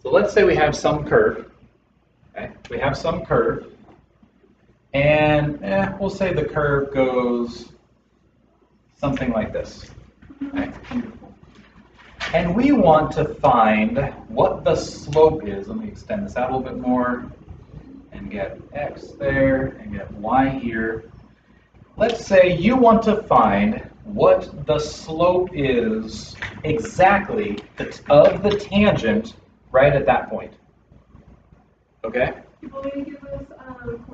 So let's say we have some curve. Okay? We have some curve, and we'll say the curve goes something like this. Okay? And we want to find what the slope is. Let me extend this out a little bit more and get x there and get y here. Let's say you want to find what the slope is exactly of the tangent right at that point. Okay? Will you give us coordinates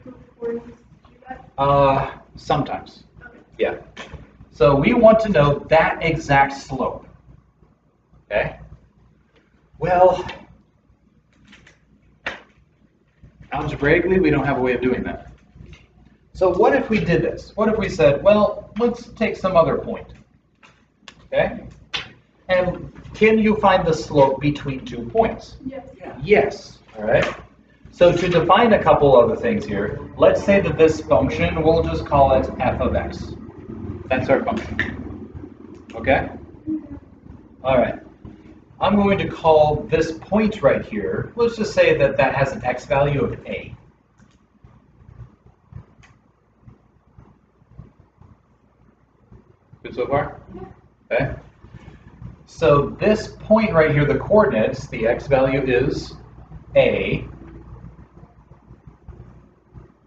to do that? Sometimes. Okay. Yeah. So we want to know that exact slope. Okay? Well, algebraically, we don't have a way of doing that. So what if we did this? What if we said, well, let's take some other point. Okay? And can you find the slope between 2 points? Yes. Yeah. Yes. All right. So to define a couple other things here, let's say that this function, we'll just call it f of x. That's our function. Okay? All right. I'm going to call this point right here, let's just say that that has an x value of a. Good so far? Okay. So this point right here, the coordinates, the x value is a.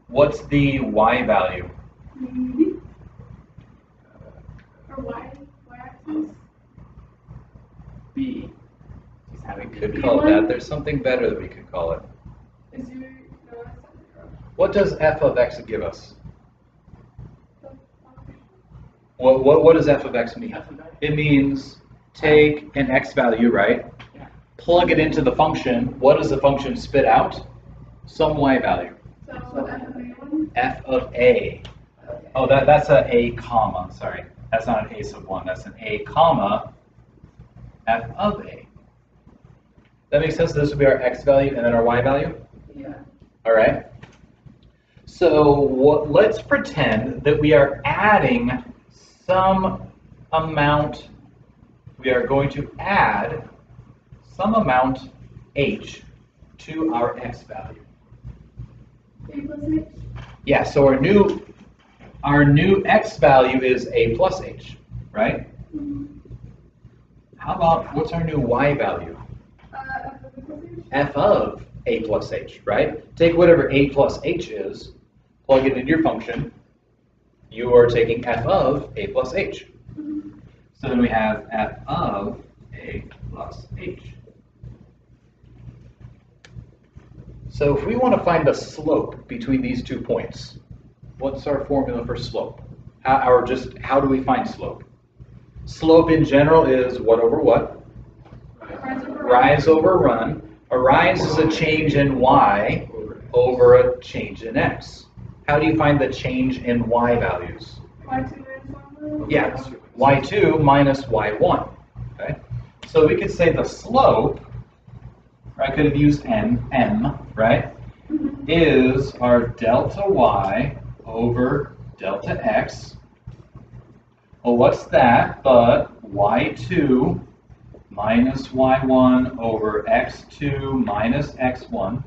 What's the y value? Or y-axis? B. We could call it that. There's something better that we could call it. Is your, no, that's not zero. What does f of x give us? What does f of x mean? It means take an x value, right? Yeah. Plug it into the function. What does the function spit out? Some y value. So f of a1? F of a. Oh, that's a comma. Sorry, that's not an a sub 1. That's an a comma f of a. That makes sense. This would be our x value and then our y value. Yeah. All right. So let's pretend that we are adding some amount. We are going to add some amount h to our x value. A plus h? Yeah. So our new x value is a plus h, right? How about what's our new y value? F of a plus h? F of a plus h, right? Take whatever a plus h is, plug it into your function. You are taking f of a plus h. So then we have f of a plus h. So if we want to find the slope between these 2 points, what's our formula for slope? How do we find slope? Slope in general is what over what? Rise over run. A rise is a change in y over a change in x. How do you find the change in y values? Y2 minus y1? Yeah, y2 minus y1. Okay? So we could say the slope, or I could have used m, right, is our delta y over delta x. Well, what's that but y2 minus y1 over x2 minus x1,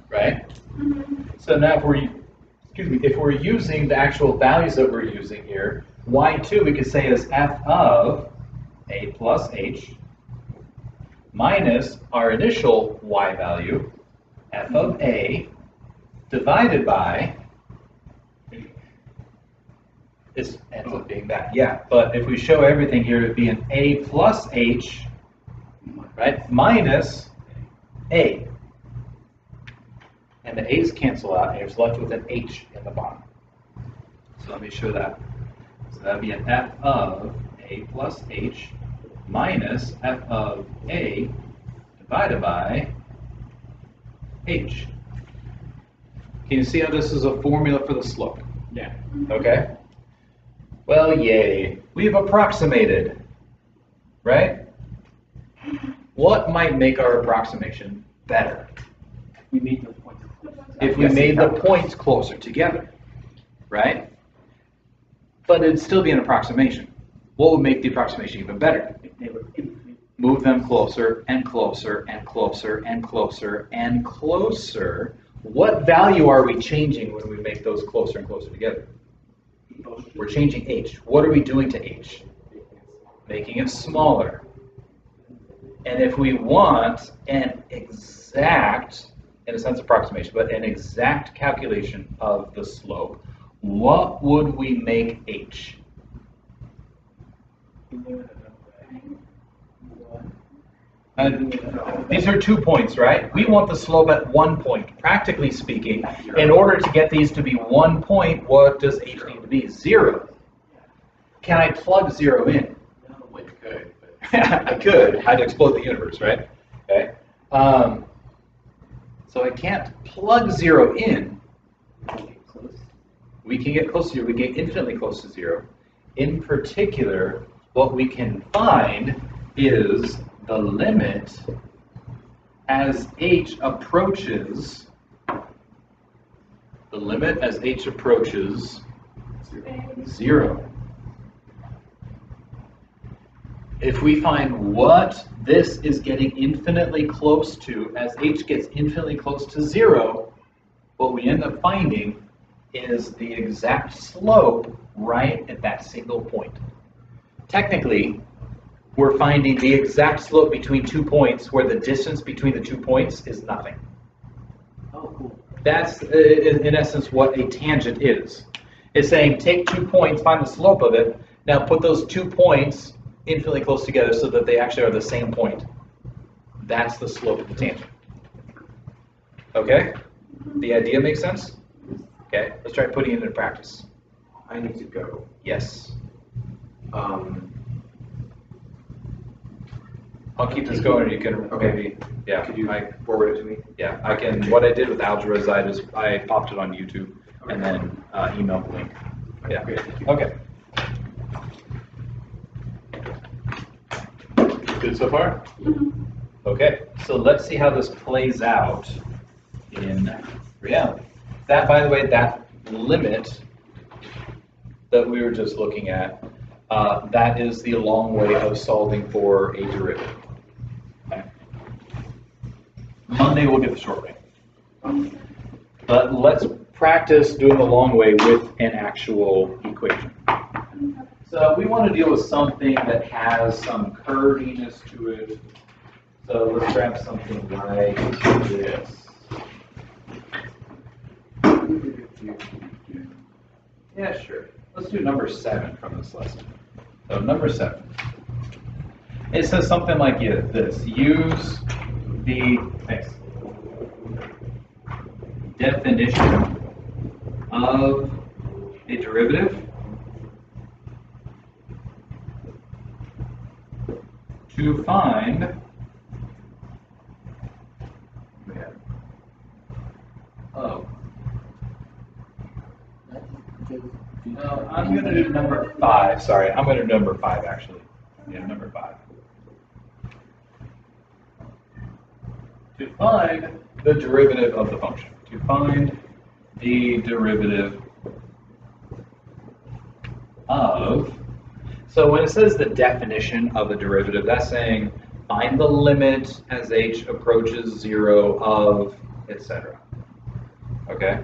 right? So now if we're using the actual values that we're using here, y2 we could say is f of a plus h minus our initial y value, f of a, divided by, this ends up being that, yeah, but if we show everything here, it would be an a plus h, right, minus a. And the a's cancel out, and you're left with an h in the bottom. So let me show that. So that would be an f of a plus h minus f of a divided by h. Can you see how this is a formula for the slope? Yeah. Okay? Well, yay. We've approximated, right? What might make our approximation better? We made those points. If we made the points closer together, right? But it'd still be an approximation. What would make the approximation even better? If they were in between. move them closer and closer and closer and closer and closer. What value are we changing when we make those closer and closer together? We're changing h. What are we doing to h? Making it smaller. And if we want an exact, in a sense approximation, but an exact calculation of the slope, what would we make h? These are 2 points, right? We want the slope at 1 point. Practically speaking, in order to get these to be 1 point, what does h need to be? 0. Can I plug 0 in? No, it could. I could. I'd explode the universe, right? Okay. So I can't plug 0 in. We can get close to 0. We get infinitely close to 0. In particular, what we can find is the limit as h approaches, the limit as h approaches 0. If we find what this is getting infinitely close to, as h gets infinitely close to 0, what we end up finding is the exact slope right at that single point. Technically, we're finding the exact slope between 2 points where the distance between the 2 points is nothing. Oh, cool. That's, in essence, what a tangent is. It's saying take 2 points, find the slope of it, now put those 2 points infinitely close together so that they actually are the same point. That's the slope of the tangent. Okay? The idea makes sense? Okay, let's try putting it into practice. I need to go. Yes. I'll keep this going, or you can maybe, yeah. Could you forward it to me? Yeah, I can. What I did with algebra is I popped it on YouTube and then emailed the link. Yeah. Great, thank you. Okay. Good so far? Okay, so let's see how this plays out in reality. That, by the way, that limit that we were just looking at, that is the long way of solving for a derivative. Okay. Monday we'll get the short way. But let's practice doing the long way with an actual equation. So we want to deal with something that has some curviness to it. So let's grab something like this. Yeah, sure. Let's do number 7 from this lesson. So number 7. It says something like this. Use the definition of a derivative to find No, I'm going to do number 5. Sorry, I'm going to do number 5 actually. Yeah, number 5. To find the derivative of the function. To find the derivative of. So when it says the definition of a derivative, that's saying find the limit as h approaches 0 of, etc. Okay?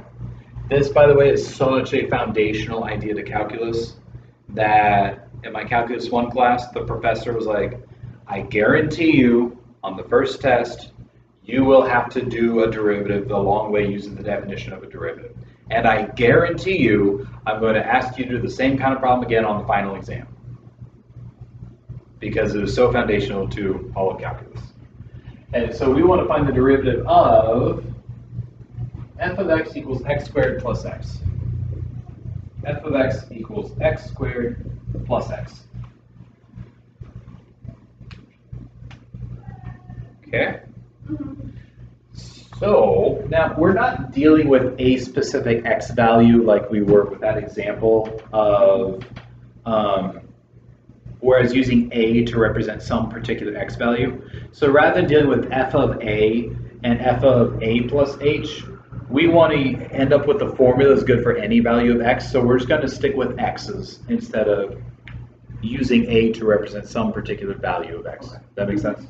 This, by the way, is such a foundational idea to calculus that in my Calculus 1 class, the professor was like, I guarantee you on the first test, you will have to do a derivative the long way using the definition of a derivative. And I guarantee you, I'm going to ask you to do the same kind of problem again on the final exam. Because it is so foundational to all of calculus. And so we want to find the derivative of f of x equals x squared plus x. F of x equals x squared plus x. Okay? So, now we're not dealing with a specific x value like we were with that example of, whereas using a to represent some particular x value. So rather than dealing with f of a and f of a plus h, we want to end up with the formula that's good for any value of x, so we're just going to stick with x's instead of using a to represent some particular value of x. Does that make sense?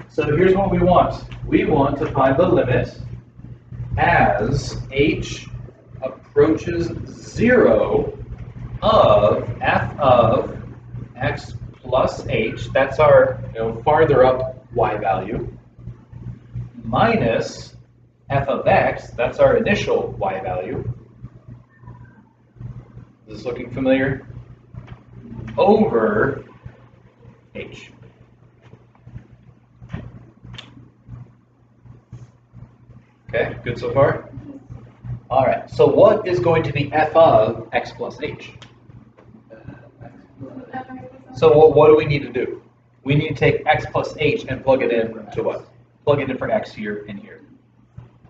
So here's what we want. We want to find the limit as h approaches 0 of f of x plus h, that's our farther up y value, minus f of x, that's our initial y value. Is this looking familiar? Over h. Okay, good so far? All right, so what is going to be f of x plus h? So what do we need to do? We need to take x plus h and plug it in to what? Plug it in for x here and here,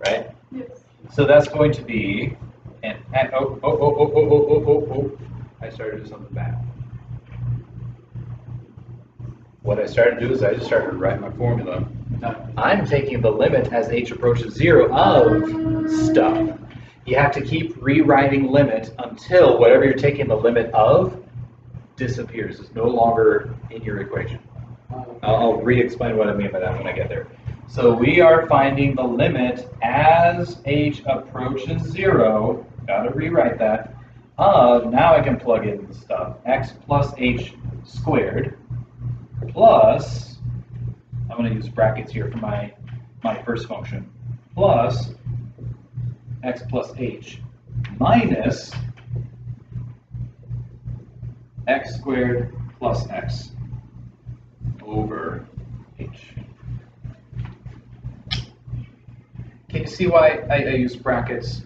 right? Yes. So that's going to be, I started to do something bad. What I started to do is I just started to write my formula. I'm taking the limit as h approaches 0 of stuff. You have to keep rewriting limit until whatever you're taking the limit of disappears. It's no longer in your equation. I'll re-explain what I mean by that when I get there. So we are finding the limit as h approaches 0, gotta rewrite that, of, now I can plug in the stuff, x plus h squared plus, I'm going to use brackets here for my first function, plus x plus h minus x squared plus x over h. Can you see why I use brackets?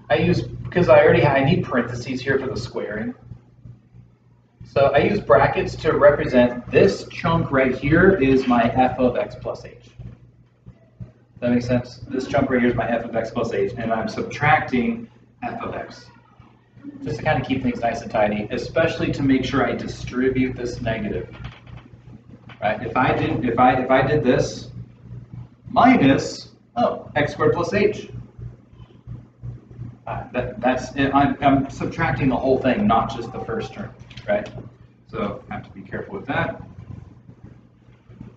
Because I need parentheses here for the squaring. So I use brackets to represent this chunk right here is my f of x plus h. Does that make sense? This chunk right here is my f of x plus h, and I'm subtracting f of x. Just to kind of keep things nice and tidy, especially to make sure I distribute this negative. Right? If I did this minus x squared plus h. I'm subtracting the whole thing, not just the first term, right? So I have to be careful with that.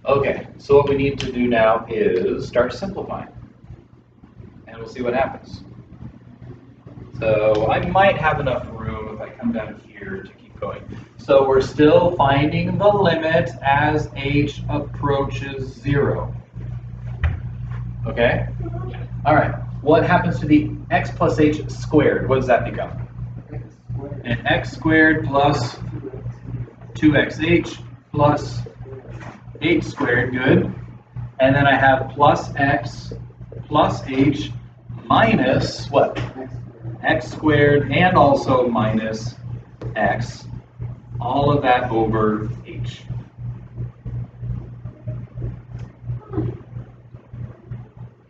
Okay, so what we need to do now is start simplifying, and we'll see what happens. So I might have enough room if I come down here to keep going. So we're still finding the limit as h approaches 0. Okay? All right. What happens to the x plus h squared? What does that become? An x squared plus 2xh plus h squared, good. And then I have plus x plus h minus what? X squared and also minus x. All of that over h.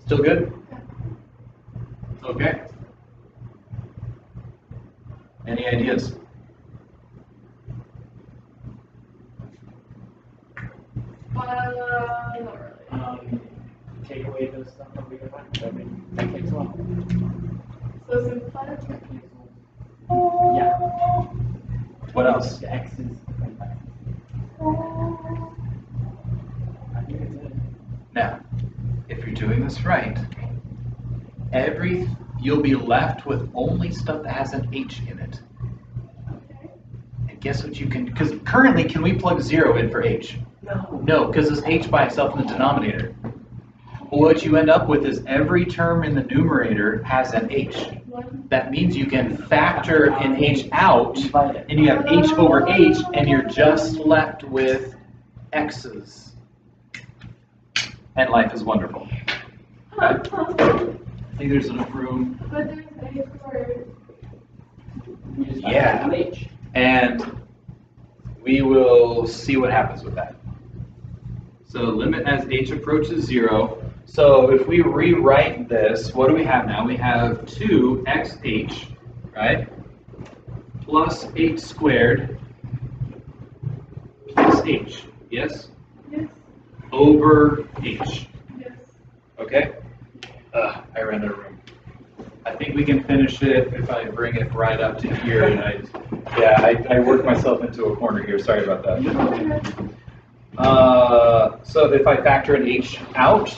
Still good? Okay. Any ideas? Not really. Take away the stuff that we got. That takes a while. So simplify it. Yeah. What else? The x's. I think it's it. Now, if you're doing this right, you'll be left with only stuff that has an h in it. Okay. And guess what you can, because currently, can we plug 0 in for h? No. No, because it's h by itself in the denominator. What you end up with is every term in the numerator has an h. That means you can factor an h out, and you have h over h, and you're just left with x's. And life is wonderful. Okay? I think there's enough room. But there's a squared. We just Yeah. h. And we will see what happens with that. So limit as h approaches 0. So if we rewrite this, what do we have now? We have 2xh, right? Plus h squared plus h, yes? Yes. Over h, Yes. okay? I ran out of room. I think think we can finish it if I bring it right up to here. And I worked myself into a corner here. Sorry about that. So if I factor an h out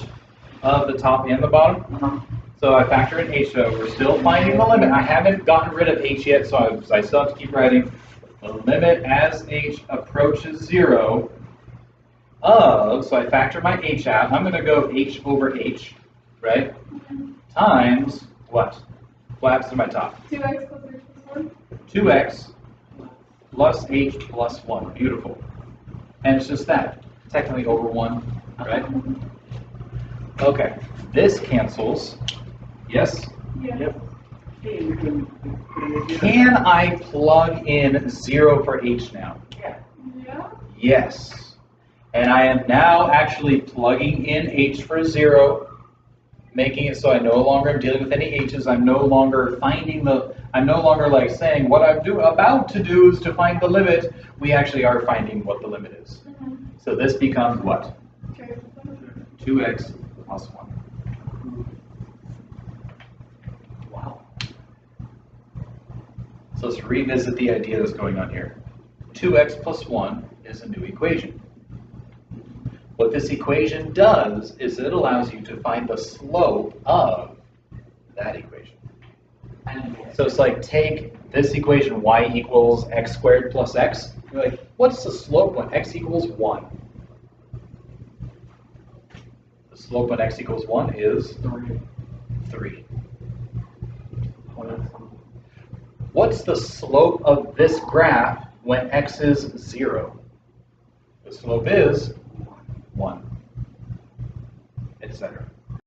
of the top and the bottom, so I factor an h out, we're still finding the limit. I haven't gotten rid of h yet, so I still have to keep writing the limit as h approaches 0 of, so I factor my h out. I'm going to go h over h, right, times what? What happens to my top? 2x plus h plus 1. 2x plus h plus 1. Beautiful. And it's just that. Technically over 1, right? Okay. This cancels. Yes? Yeah. Yep. Hey, we can Can I plug in 0 for h now? Yeah. Yeah. Yes. And I am now actually plugging in h for 0, making it so I no longer am dealing with any h's. I'm no longer like saying what I'm about to do is to find the limit. We actually are finding what the limit is. So this becomes what? 2x plus 1. Wow. So let's revisit the idea that's going on here. 2x plus 1 is a new equation. What this equation does is it allows you to find the slope of that equation. So it's like take this equation, y equals x squared plus x. You're like, what's the slope when x equals 1? The slope when x equals 1 is 3. What's the slope of this graph when x is 0? The slope is